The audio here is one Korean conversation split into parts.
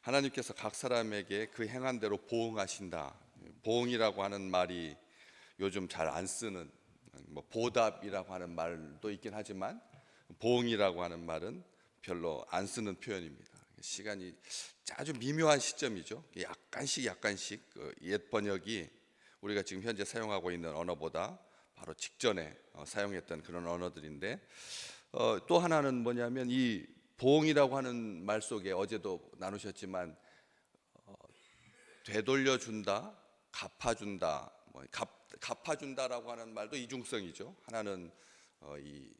하나님께서 각 사람에게 그 행한 대로 보응하신다. 보응이라고 하는 말이 요즘 잘 안 쓰는, 뭐 보답이라고 하는 말도 있긴 하지만 보응이라고 하는 말은 별로 안 쓰는 표현입니다. 시간이 아주 미묘한 시점이죠. 약간씩 옛 번역이 우리가 지금 현재 사용하고 있는 언어보다 바로 직전에 사용했던 그런 언어들인데, 또 하나는 뭐냐면 이 보응이라고 하는 말 속에 어제도 나누셨지만 되돌려준다, 갚아준다, 갚아준다라고 하는 말도 이중성이죠. 하나는 이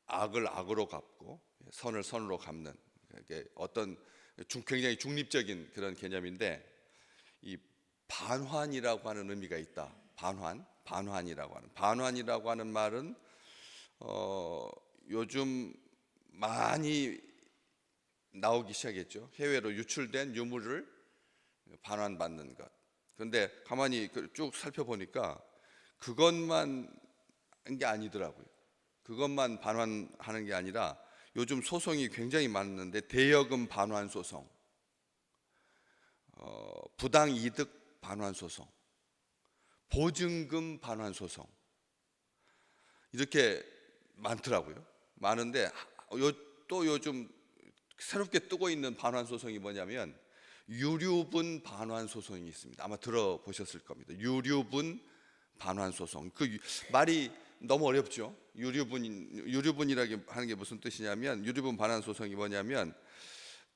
악을 악으로 갚고 선을 선으로 갚는, 이게 어떤 굉장히 중립적인 그런 개념인데, 이 반환이라고 하는 의미가 있다. 반환이라고 하는 말은 요즘 많이 나오기 시작했죠. 해외로 유출된 유물을 반환받는 것. 그런데 가만히 쭉 살펴보니까 그것만 한 게 아니더라고요. 그것만 반환하는 게 아니라 요즘 소송이 굉장히 많은데, 대여금 반환 소송, 부당 이득 반환 소송, 보증금 반환 소송, 이렇게 많더라고요. 많은데 또 요즘 새롭게 뜨고 있는 반환 소송이 뭐냐면 유류분 반환 소송이 있습니다. 아마 들어보셨을 겁니다. 유류분 반환 소송. 그 말이 너무 어렵죠. 유류분이라고 하는 게 무슨 뜻이냐면, 유류분 반환 소송이 뭐냐면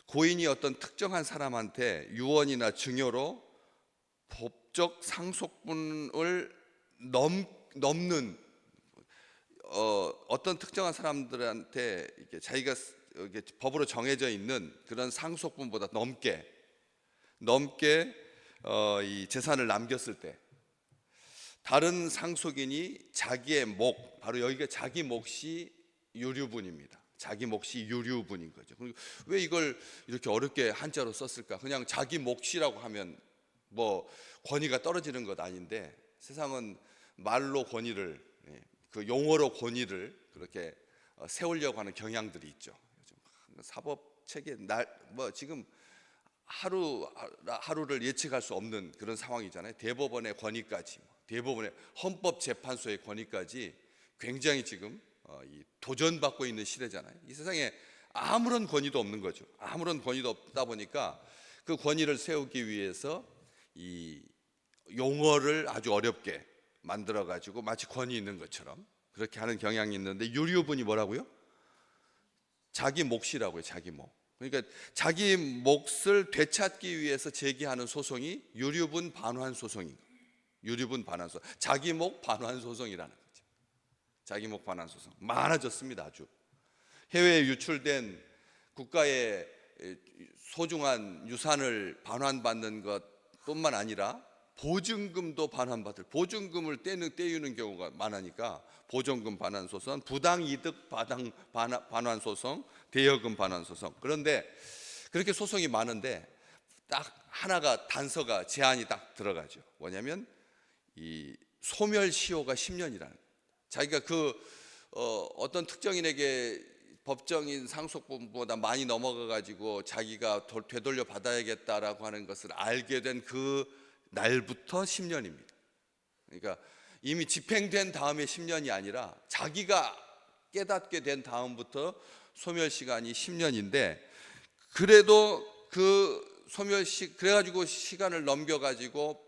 고인이 어떤 특정한 사람한테 유언이나 증여로 법적 상속분을 넘는, 어떤 특정한 사람들한테 이렇게 자기가 이렇게 법으로 정해져 있는 그런 상속분보다 넘게 이 재산을 남겼을 때, 다른 상속인이 자기의 몫, 바로 여기가 자기 몫이 유류분입니다. 자기 몫이 유류분인 거죠. 왜 이걸 이렇게 어렵게 한자로 썼을까? 그냥 자기 몫이라고 하면 뭐 권위가 떨어지는 것 아닌데, 세상은 말로 권위를, 그 용어로 권위를 그렇게 세우려고 하는 경향들이 있죠. 요즘 사법 체계 뭐 지금 하루를 예측할 수 없는 그런 상황이잖아요. 대법원의 권위까지, 대법원의 헌법재판소의 권위까지 굉장히 지금 도전받고 있는 시대잖아요. 이 세상에 아무런 권위도 없는 거죠. 아무런 권위도 없다 보니까 그 권위를 세우기 위해서 이 용어를 아주 어렵게 만들어 가지고 마치 권위 있는 것처럼 그렇게 하는 경향이 있는데, 유류분이 뭐라고요? 자기 몫이라고요. 자기 몫. 그러니까 자기 몫을 되찾기 위해서 제기하는 소송이 유류분 반환 소송인 거예요. 유류분 반환 소송, 자기 몫 반환 소송이라는 거죠. 자기 몫 반환 소송 많아졌습니다. 아주 해외에 유출된 국가의 소중한 유산을 반환받는 것뿐만 아니라 보증금도 반환받을, 보증금을 떼유는 경우가 많으니까 보증금 반환 소송, 부당 이득 반환 소송, 대여금 반환 소송. 그런데 그렇게 소송이 많은데 딱 하나가, 단서가, 제한이 딱 들어가죠. 뭐냐면 이 소멸시효가 10년이라는, 자기가 어떤 특정인에게 법정인 상속분보다 많이 넘어가 가지고 자기가 되돌려 받아야겠다라고 하는 것을 알게 된 그 날부터 10년입니다. 그러니까 이미 집행된 다음에 10년이 아니라 자기가 깨닫게 된 다음부터 소멸 시간이 10년인데, 그래도 그래가지고 시간을 넘겨가지고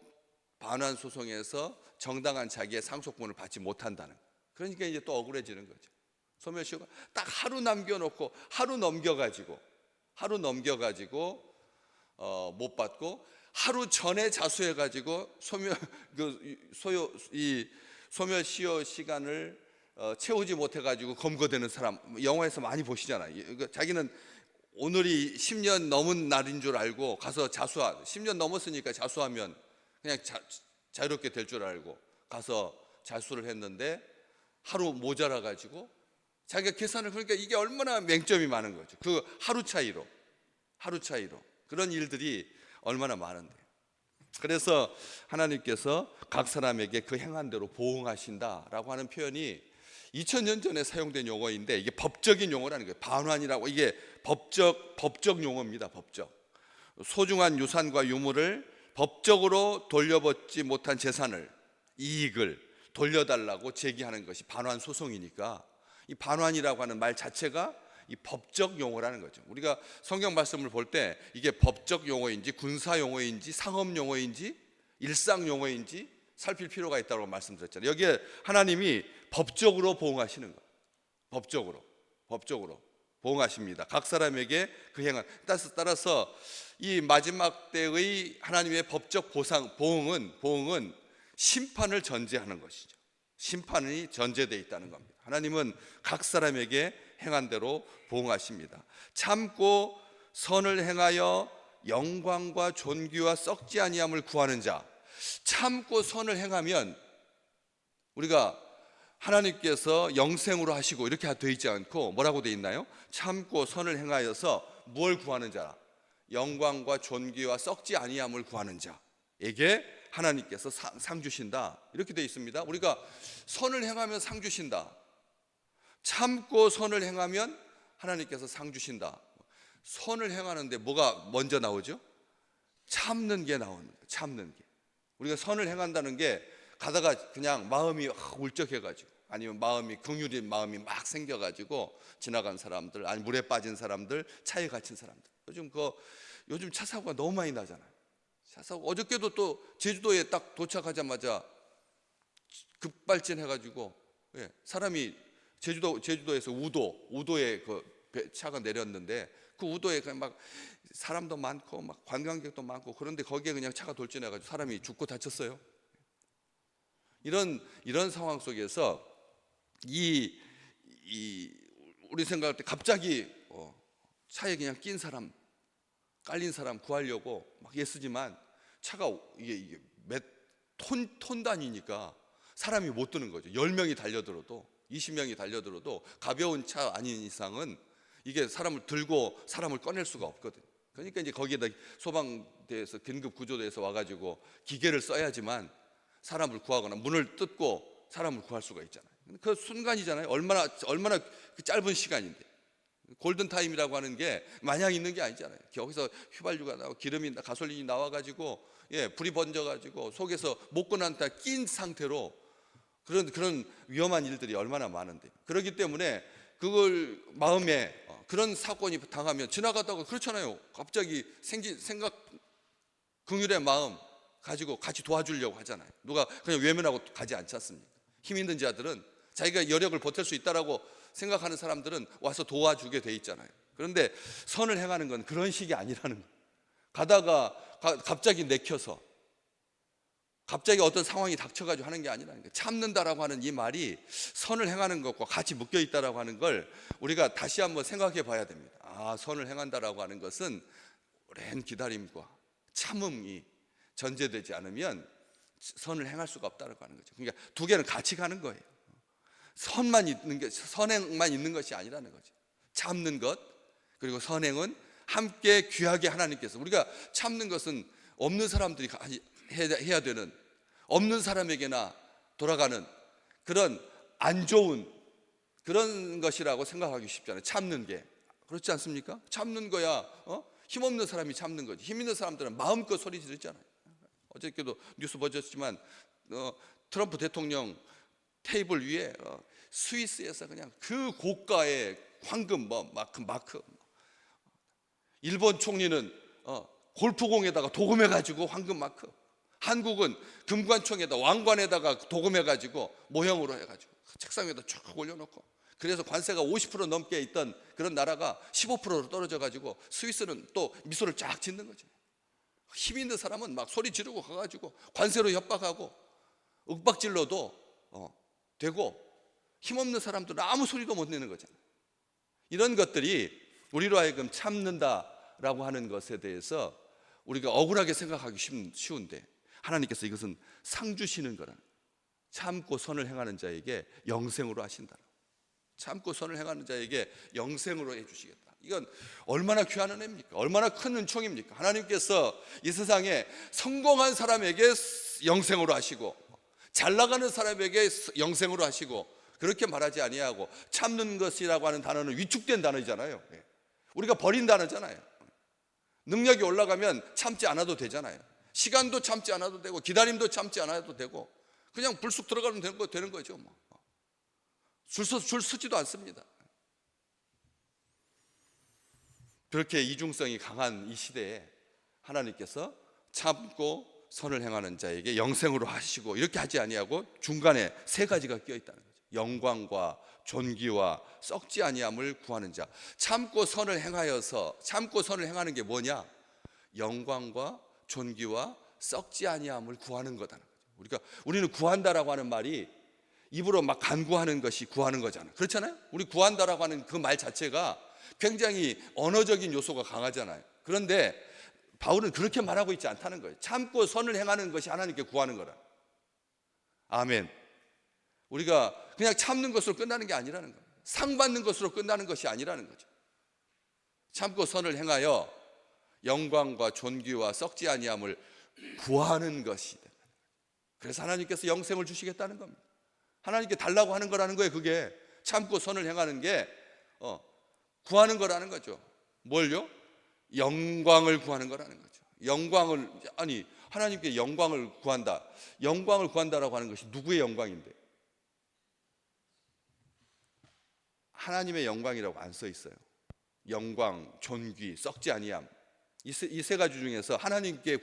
반환 소송에서 정당한 자기의 상속분을 받지 못한다는, 그러니까 이제 또 억울해지는 거죠. 소멸시효가 딱 하루 남겨놓고 하루 넘겨가지고 못 받고, 하루 전에 자수해가지고 소멸시효 시간을 채우지 못해가지고 검거되는 사람, 영화에서 많이 보시잖아요. 자기는 오늘이 10년 넘은 날인 줄 알고 가서 10년 넘었으니까 자수하면 그냥 자유롭게 될 줄 알고 가서 자수를 했는데 하루 모자라가지고 자기가 계산을, 그러니까 이게 얼마나 맹점이 많은 거죠. 그 하루 차이로 그런 일들이 얼마나 많은데, 그래서 하나님께서 각 사람에게 그 행한 대로 보응하신다라고 하는 표현이 2000년 전에 사용된 용어인데, 이게 법적인 용어라는 거예요. 반환이라고, 이게 법적 용어입니다. 법적. 소중한 유산과 유물을 법적으로 돌려받지 못한 재산을, 이익을 돌려달라고 제기하는 것이 반환 소송이니까 이 반환이라고 하는 말 자체가 이 법적 용어라는 거죠. 우리가 성경 말씀을 볼 때 이게 법적 용어인지 군사 용어인지 상업 용어인지 일상 용어인지 살필 필요가 있다고 말씀드렸잖아요. 여기에 하나님이 법적으로 보응하시는 거예요. 법적으로 보응하십니다. 각 사람에게 그 행한. 따라서 이 마지막 때의 하나님의 법적 보응은 심판을 전제하는 것이죠. 심판이 전제되어 있다는 겁니다. 하나님은 각 사람에게 행한 대로 보응하십니다. 참고 선을 행하여 영광과 존귀와 썩지 아니함을 구하는 자. 참고 선을 행하면 우리가 하나님께서 영생으로 하시고 이렇게 되어 있지 않고 뭐라고 되어 있나요? 참고 선을 행하여서 무엇을 구하는 자? 영광과 존귀와 썩지 아니함을 구하는 자에게 하나님께서 상 주신다, 이렇게 되어 있습니다. 우리가 선을 행하면 상 주신다, 참고 선을 행하면 하나님께서 상 주신다. 선을 행하는데 뭐가 먼저 나오죠? 참는 게 나오는 거예요. 참는 게. 우리가 선을 행한다는 게 가다가 그냥 마음이 울적해가지고 아니면 마음이 긍휼인 마음이 막 생겨가지고 지나간 사람들, 아니 물에 빠진 사람들, 차에 갇힌 사람들. 요즘 차 사고가 너무 많이 나잖아요. 차 사고 어저께도 또 제주도에 딱 도착하자마자 급발진해가지고 사람이 제주도에서 우도에 그 차가 내렸는데 그 우도에 그냥 막 사람도 많고 막 관광객도 많고 그런데 거기에 그냥 차가 돌진해가지고 사람이 죽고 다쳤어요. 이런 상황 속에서 우리 생각할 때 갑자기 차에 그냥 낀 사람, 깔린 사람 구하려고 막 애쓰지만 차가 이게 몇 톤 단위니까 사람이 못 드는 거죠. 10명이 달려들어도 20명이 달려들어도 가벼운 차 아닌 이상은 이게 사람을 들고 사람을 꺼낼 수가 없거든. 그러니까 이제 거기에다 소방대에서 긴급 구조대에서 와가지고 기계를 써야지만 사람을 구하거나 문을 뜯고 사람을 구할 수가 있잖아요. 그 순간이잖아요. 얼마나 그 짧은 시간인데. 골든 타임이라고 하는 게 마냥 있는 게 아니잖아요. 거기서 휘발유가 나오고 기름이 가솔린이 나와가지고 불이 번져가지고 속에서 목건한테 낀 상태로 그런 위험한 일들이 얼마나 많은데. 그렇기 때문에 그걸 마음에 그런 사건이 당하면 지나가다가 그렇잖아요. 갑자기 생각 긍휼의 마음 가지고 같이 도와주려고 하잖아요. 누가 그냥 외면하고 가지 않지 않습니까? 힘 있는 자들은 자기가 여력을 버틸 수 있다라고 생각하는 사람들은 와서 도와주게 돼 있잖아요. 그런데 선을 행하는 건 그런 식이 아니라는 거예요. 가다가 갑자기 내켜서 갑자기 어떤 상황이 닥쳐가지고 하는 게 아니라는 거예요. 참는다라고 하는 이 말이 선을 행하는 것과 같이 묶여 있다라고 하는 걸 우리가 다시 한번 생각해 봐야 됩니다. 선을 행한다라고 하는 것은 오랜 기다림과 참음이 전제되지 않으면 선을 행할 수가 없다라고 하는 거죠. 그러니까 두 개는 같이 가는 거예요. 선행만 있는 것이 아니라는 거죠. 참는 것 그리고 선행은 함께 귀하게 하나님께서, 우리가 참는 것은 없는 사람들이 해야 되는, 없는 사람에게나 돌아가는 그런 안 좋은 그런 것이라고 생각하기 쉽잖아요. 참는 게. 그렇지 않습니까? 참는 거야 힘없는 사람이 참는 거지. 힘 있는 사람들은 마음껏 소리 지르잖아요. 어저께도 뉴스 보셨지만 트럼프 대통령 테이블 위에 스위스에서 그냥 그 고가의 황금 마크. 일본 총리는 골프공에다가 도금해가지고 황금 마크. 한국은 금관총에다 왕관에다가 도금해가지고 모형으로 해가지고 책상 위에다 쫙 올려놓고, 그래서 관세가 50% 넘게 있던 그런 나라가 15%로 떨어져가지고 스위스는 또 미소를 쫙 짓는 거죠. 힘 있는 사람은 막 소리 지르고 가가지고 관세로 협박하고 윽박질러도 되고, 힘없는 사람들은 아무 소리도 못 내는 거잖아요. 이런 것들이 우리로 하여금 참는다라고 하는 것에 대해서 우리가 억울하게 생각하기 쉬운데 하나님께서 이것은 상 주시는 거라. 참고 선을 행하는 자에게 영생으로 하신다. 참고 선을 행하는 자에게 영생으로 해주시겠다. 이건 얼마나 귀한 은혜입니까? 얼마나 큰 은총입니까? 하나님께서 이 세상에 성공한 사람에게 영생으로 하시고 잘 나가는 사람에게 영생으로 하시고, 그렇게 말하지 아니하고, 참는 것이라고 하는 단어는 위축된 단어잖아요. 우리가 버린 단어잖아요. 능력이 올라가면 참지 않아도 되잖아요. 시간도 참지 않아도 되고 기다림도 참지 않아도 되고 그냥 불쑥 들어가면 되는 거죠. 뭐. 줄 서지도 않습니다. 그렇게 이중성이 강한 이 시대에 하나님께서 참고 선을 행하는 자에게 영생으로 하시고 이렇게 하지 아니하고 중간에 세 가지가 끼어 있다는 거죠. 영광과 존귀와 썩지 아니함을 구하는 자. 참고 선을 행하는 게 뭐냐? 영광과 존귀와 썩지 아니함을 구하는 거다는 거죠. 우리는 구한다라고 하는 말이 입으로 막 간구하는 것이 구하는 거잖아요. 그렇잖아요? 우리 구한다라고 하는 그 말 자체가 굉장히 언어적인 요소가 강하잖아요. 그런데 바울은 그렇게 말하고 있지 않다는 거예요. 참고 선을 행하는 것이 하나님께 구하는 거라. 아멘. 우리가 그냥 참는 것으로 끝나는 게 아니라는 거예요. 상 받는 것으로 끝나는 것이 아니라는 거죠. 참고 선을 행하여 영광과 존귀와 썩지 아니함을 구하는 것이다. 그래서 하나님께서 영생을 주시겠다는 겁니다. 하나님께 달라고 하는 거라는 거예요. 그게 참고 선을 행하는 게 구하는 거라는 거죠. 뭘요? 영광을 구하는 거라는 거죠. 하나님께 영광을 구한다. 영광을 구한다라고 하는 것이 누구의 영광인데? 하나님의 영광이라고 안 써 있어요. 영광, 존귀, 썩지 아니함. 이 세 가지 중에서 하나님께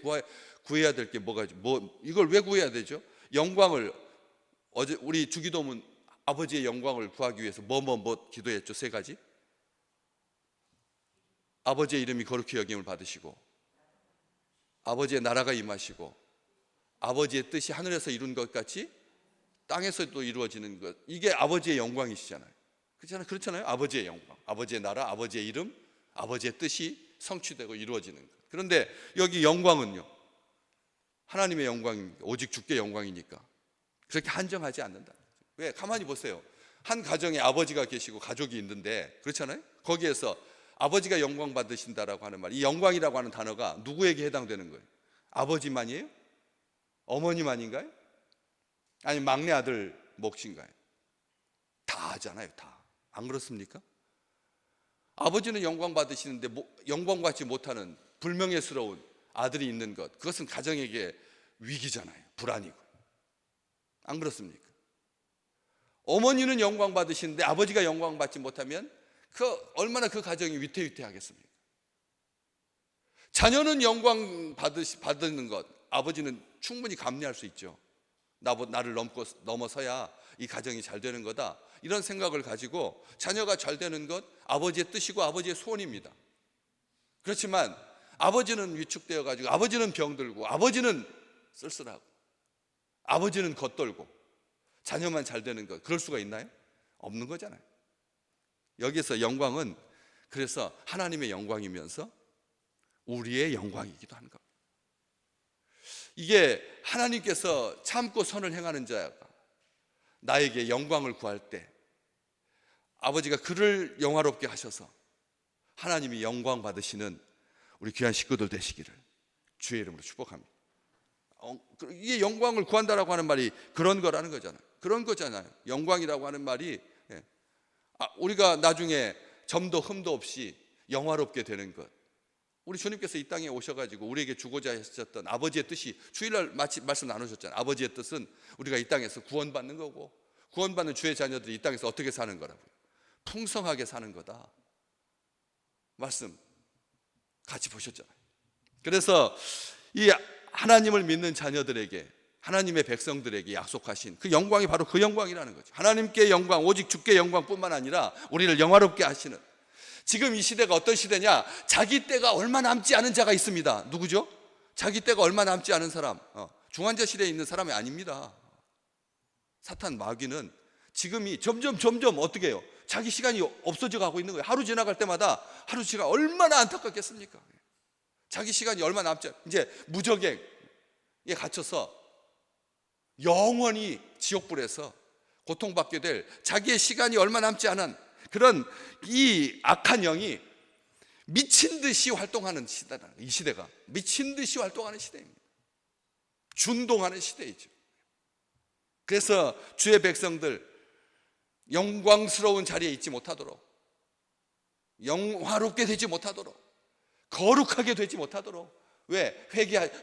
구해야 될 게 이걸 왜 구해야 되죠? 영광을 어제 우리 주기도문 아버지의 영광을 구하기 위해서 뭐 기도했죠? 세 가지. 아버지의 이름이 거룩히 여김을 받으시고 아버지의 나라가 임하시고 아버지의 뜻이 하늘에서 이룬 것 같이 땅에서도 이루어지는 것. 이게 아버지의 영광이시잖아요. 그렇잖아요. 아버지의 영광, 아버지의 나라, 아버지의 이름, 아버지의 뜻이 성취되고 이루어지는 것. 그런데 여기 영광은요, 하나님의 영광입니다. 오직 주께 영광이니까 그렇게 한정하지 않는다. 왜? 가만히 보세요. 한 가정에 아버지가 계시고 가족이 있는데 그렇잖아요. 거기에서 아버지가 영광 받으신다라고 하는 말, 이 영광이라고 하는 단어가 누구에게 해당되는 거예요? 아버지만이에요? 어머니만인가요? 아니면 막내 아들 몫인가요? 다 하잖아요. 다. 안 그렇습니까? 아버지는 영광 받으시는데 영광 받지 못하는 불명예스러운 아들이 있는 것, 그것은 가정에게 위기잖아요. 불안이고. 안 그렇습니까? 어머니는 영광 받으시는데 아버지가 영광 받지 못하면 얼마나 그 가정이 위태위태하겠습니까? 자녀는 영광 받는 것, 아버지는 충분히 감내할 수 있죠. 나를 넘어서야 이 가정이 잘 되는 거다, 이런 생각을 가지고 자녀가 잘 되는 것 아버지의 뜻이고 아버지의 소원입니다. 그렇지만 아버지는 위축되어 가지고 아버지는 병들고 아버지는 쓸쓸하고 아버지는 겉돌고 자녀만 잘 되는 것, 그럴 수가 있나요? 없는 거잖아요. 여기서 영광은 그래서 하나님의 영광이면서 우리의 영광이기도 하는 겁니다. 이게 하나님께서 참고 선을 행하는 자가 나에게 영광을 구할 때 아버지가 그를 영화롭게 하셔서 하나님이 영광 받으시는 우리 귀한 식구들 되시기를 주의 이름으로 축복합니다. 이게 영광을 구한다라고 하는 말이 그런 거라는 거잖아요. 그런 거잖아요. 영광이라고 하는 말이 우리가 나중에 점도 흠도 없이 영화롭게 되는 것. 우리 주님께서 이 땅에 오셔가지고 우리에게 주고자 하셨던 아버지의 뜻이, 주일날 말씀 나누셨잖아요. 아버지의 뜻은 우리가 이 땅에서 구원받는 거고, 구원받는 주의 자녀들이 이 땅에서 어떻게 사는 거라고요? 풍성하게 사는 거다. 말씀 같이 보셨잖아요. 그래서 이 하나님을 믿는 자녀들에게, 하나님의 백성들에게 약속하신 그 영광이 바로 그 영광이라는 거죠. 하나님께 영광, 오직 주께 영광뿐만 아니라 우리를 영화롭게 하시는, 지금 이 시대가 어떤 시대냐? 자기 때가 얼마 남지 않은 자가 있습니다. 누구죠? 자기 때가 얼마 남지 않은 사람, 중환자 시대에 있는 사람이 아닙니다. 사탄 마귀는 지금이 점점 어떻게 해요? 자기 시간이 없어져 가고 있는 거예요. 하루 지나갈 때마다 하루 시간 얼마나 안타깝겠습니까? 자기 시간이 얼마 남지 않은, 이제 무적에 갇혀서 영원히 지옥불에서 고통받게 될, 자기의 시간이 얼마 남지 않은 그런 이 악한 영이 미친 듯이 활동하는 시대다. 이 시대가 미친 듯이 활동하는 시대입니다. 준동하는 시대이죠. 그래서 주의 백성들 영광스러운 자리에 있지 못하도록, 영화롭게 되지 못하도록 거룩하게 되지 못하도록. 왜?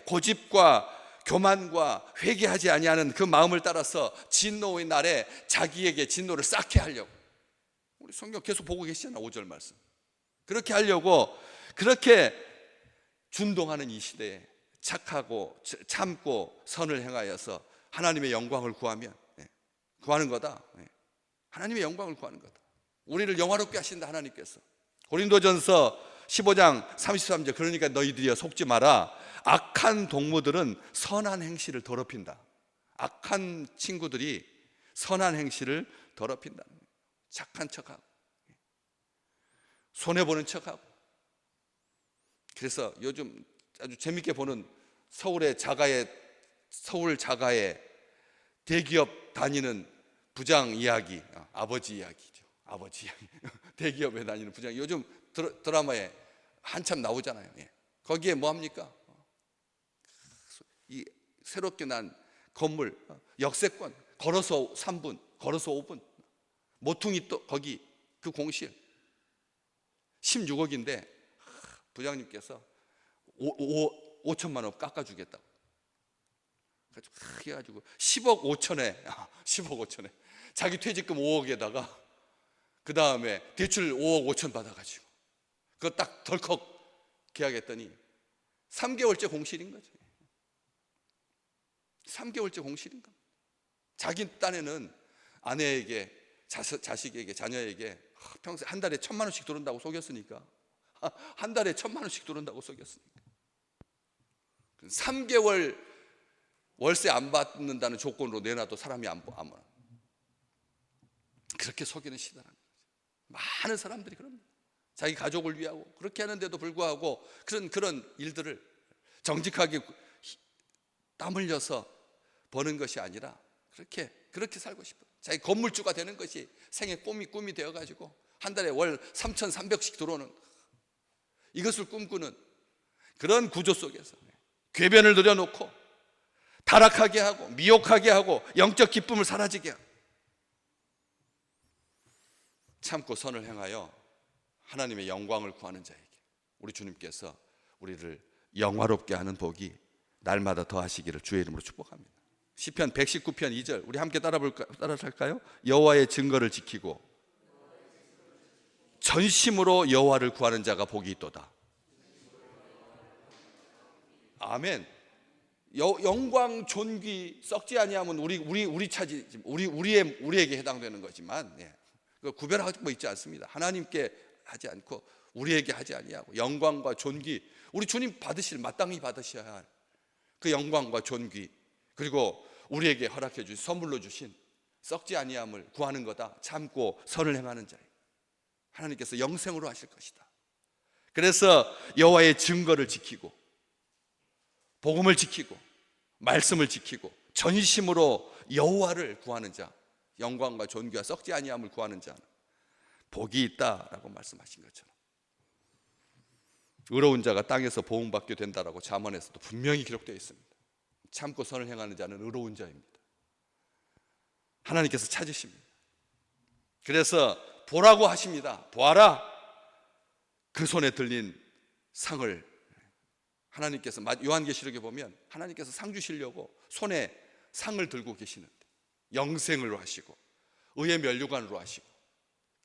고집과 교만과 회개하지 아니하는 그 마음을 따라서 진노의 날에 자기에게 진노를 쌓게 하려고. 우리 성경 계속 보고 계시잖아. 5절 말씀. 그렇게 하려고 그렇게 준동하는 이 시대에 착하고 참고 선을 행하여서 하나님의 영광을 구하면, 구하는 거다. 하나님의 영광을 구하는 거다. 우리를 영화롭게 하신다 하나님께서. 고린도전서 15장 33절, 그러니까 너희들이여 속지 마라. 악한 동무들은 선한 행실을 더럽힌다. 악한 친구들이 선한 행실을 더럽힌다. 착한 척하고 손해보는 척하고. 그래서 요즘 아주 재밌게 보는 서울 자가의 대기업 다니는 부장 이야기, 아버지 이야기죠. 아버지 이야기. 대기업에 다니는 부장. 요즘 드라마에 한참 나오잖아요. 거기에 뭐 합니까? 이 새롭게 난 건물, 역세권, 걸어서 3분, 걸어서 5분, 모퉁이 또 거기 그 공실 16억인데 부장님께서 5천만 원 깎아주겠다고. 그래가지고 10억 5천에 자기 퇴직금 5억에다가 그 다음에 대출 5억 5천 받아가지고 그거 딱 덜컥 계약했더니 3개월째 공실인 거죠. 3개월째 공실인 거. 자기 딴에는 아내에게, 자식에게, 자녀에게 평생 한 달에 1,000만 원씩 들어온다고 속였으니까, 한 달에 1,000만 원씩 들어온다고 속였으니까 3개월 월세 안 받는다는 조건으로 내놔도 사람이 안 그렇게 속이는 시대라는 거죠. 많은 사람들이 그럽니다. 자기 가족을 위하고 그렇게 하는데도 불구하고 그런 일들을 정직하게 땀 흘려서 버는 것이 아니라 그렇게 살고 싶어요. 자기 건물주가 되는 것이 생애 꿈이 되어가지고 한 달에 월 3,300씩 들어오는 이것을 꿈꾸는 그런 구조 속에서 궤변을 들여놓고 타락하게 하고 미혹하게 하고 영적 기쁨을 사라지게 하고, 참고 선을 행하여 하나님의 영광을 구하는 자에게 우리 주님께서 우리를 영화롭게 하는 복이 날마다 더하시기를 주의 이름으로 축복합니다. 시편 119편 2절 우리 함께 따라할까요? 여호와의 증거를 지키고 전심으로 여호와를 구하는 자가 복이 있도다. 아멘. 영광 존귀 썩지 아니하면 우리 차지, 우리에게 해당되는 거지만, 구별하고 뭐 있지 않습니다. 하나님께 하지 않고 우리에게 하지 아니하고 영광과 존귀, 우리 주님 마땅히 받으셔야 할 그 영광과 존귀, 그리고 우리에게 허락해 주신 선물로 주신 썩지 아니함을 구하는 거다. 참고 선을 행하는 자에 하나님께서 영생으로 하실 것이다. 그래서 여호와의 증거를 지키고 복음을 지키고 말씀을 지키고 전심으로 여호와를 구하는 자, 영광과 존귀와 썩지 아니함을 구하는 자는 복이 있다라고 말씀하신 것처럼 의로운 자가 땅에서 보응받게 된다라고 잠언에서도 분명히 기록되어 있습니다. 참고 선을 행하는 자는 의로운 자입니다. 하나님께서 찾으십니다. 그래서 보라고 하십니다. 보아라, 그 손에 들린 상을. 하나님께서 요한계시록에 보면 하나님께서 상 주시려고 손에 상을 들고 계시는데 영생으로 하시고 의의 면류관으로 하시고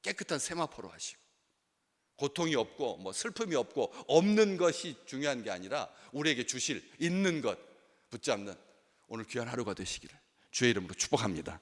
깨끗한 세마포로 하시고 고통이 없고 뭐 슬픔이 없고 없는 것이 중요한 게 아니라 우리에게 주실 있는 것 붙잡는 오늘 귀한 하루가 되시기를 주의 이름으로 축복합니다.